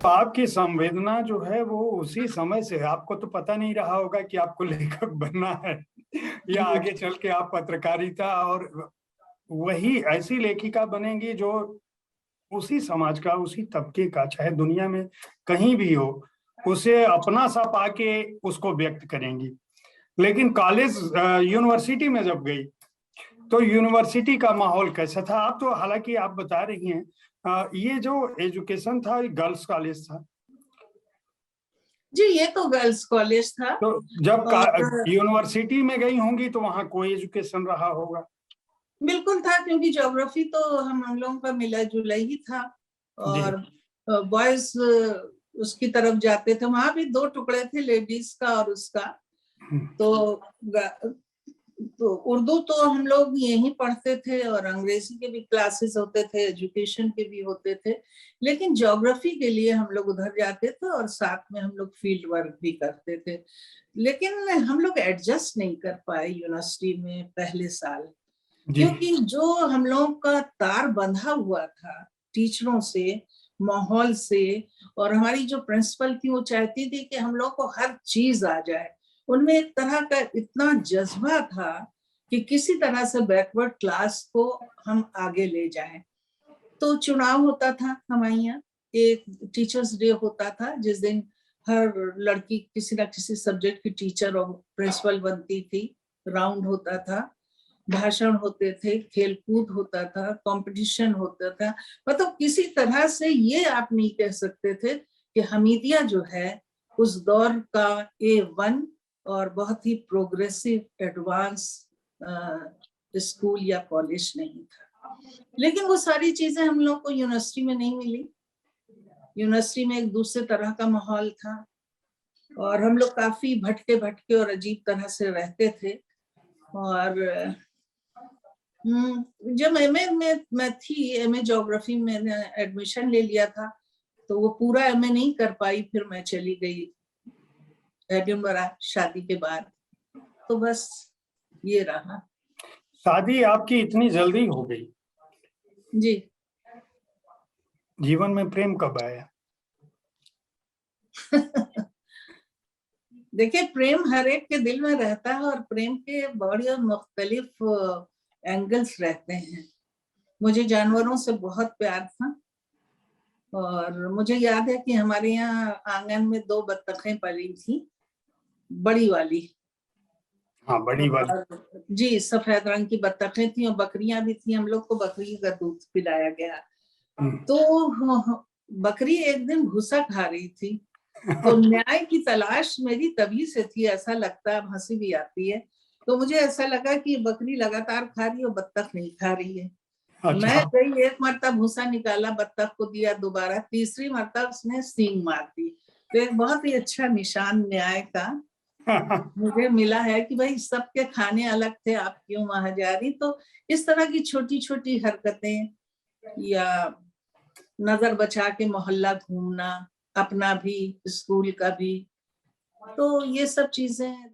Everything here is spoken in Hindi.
तो आपकी संवेदना जो है वो उसी समय से है। आपको तो पता नहीं रहा होगा कि आपको लेखक बनना है या आगे चल के आप पत्रकारिता और वही ऐसी लेखिका बनेंगी जो उसी समाज का, उसी तबके का, चाहे दुनिया में कहीं भी हो, उसे अपना सा पाके उसको व्यक्त करेंगी। लेकिन कॉलेज यूनिवर्सिटी में जब गई तो यूनिवर्सिटी का माहौल कैसा था? आप तो हालांकि आप बता रही हैं ये जो एजुकेशन था गर्ल्स कॉलेज था, जी ये तो गर्ल्स कॉलेज था। तो जब और यूनिवर्सिटी में गई होंगी तो वहाँ कोई एजुकेशन रहा होगा। बिल्कुल था, क्योंकि ज्योग्राफी तो हम लोगों का मिला जुला ही था। जी। और बॉयज उसकी तरफ जाते थे। वहां भी दो टुकड़े थे, लेडीज का और उसका। तो उर्दू तो हम लोग यहीं पढ़ते थे और अंग्रेजी के भी क्लासेस होते थे, एजुकेशन के भी होते थे। लेकिन ज्योग्राफी के लिए हम लोग उधर जाते थे और साथ में हम लोग फील्ड वर्क भी करते थे। लेकिन हम लोग एडजस्ट नहीं कर पाए यूनिवर्सिटी में पहले साल, क्योंकि जो हम लोगों का तार बंधा हुआ था टीचरों से, माहौल से, और हमारी जो प्रिंसिपल थी वो चाहती थी कि हम लोग को हर चीज आ जाए। उनमें एक तरह का इतना जज्बा था कि किसी तरह से बैकवर्ड क्लास को हम आगे ले जाएं। तो चुनाव होता था हमारे यहाँ, एक टीचर्स डे होता था जिस दिन हर लड़की किसी ना किसी सब्जेक्ट की टीचर और प्रिंसिपल बनती थी। राउंड होता था, भाषण होते थे, खेलकूद होता था, कंपटीशन होता था। मतलब किसी तरह से ये आप नहीं कह सकते थे कि हमीदिया जो है उस दौर का A1 और बहुत ही प्रोग्रेसिव एडवांस स्कूल या कॉलेज नहीं था। लेकिन वो सारी चीजें हम लोग को यूनिवर्सिटी में नहीं मिली। यूनिवर्सिटी में एक दूसरे तरह का माहौल था और हम लोग काफी भटके भटके और अजीब तरह से रहते थे। और जब एमए में मैं थी, एमए ज्योग्राफी में मैंने एडमिशन ले लिया था, तो वो पूरा एमए नहीं कर पाई। फिर मैं चली गई एडिनबरा शादी के बाद। तो बस ये रहा। शादी आपकी इतनी जल्दी हो गई? जी। जीवन में प्रेम कब आया? देखिए, प्रेम हर एक के दिल में रहता है और प्रेम के बड़े मुख्तलिफ एंगल्स रहते हैं। मुझे जानवरों से बहुत प्यार था और मुझे याद है कि हमारे यहाँ आंगन में 2 बत्तखें पली थी, बड़ी वाली। हाँ, बड़ी वाली। और जी, सफेद रंग की बत्तखें थी और बकरियां भी थी। हम लोग को बकरी का दूध पिलाया गया। तो बकरी एक दिन भूसा खा रही थी, तो न्याय की तलाश मेरी तभी से थी। ऐसा लगता है, हंसी भी आती है। तो मुझे ऐसा लगा कि बकरी लगातार खा रही है और बत्तख नहीं खा रही है। मैं अच्छा। गई, एक मरतबा भूसा निकाला, बत्तख को दिया, दोबारा तीसरी मरतबा उसने सींग मार दी। तो एक बहुत ही अच्छा निशान न्याय का मुझे मिला है कि भाई सबके खाने अलग थे, आप क्यों वहां जा रही। तो इस तरह की छोटी छोटी हरकतें, या नजर बचा के मोहल्ला घूमना, अपना भी स्कूल का भी, तो ये सब चीजें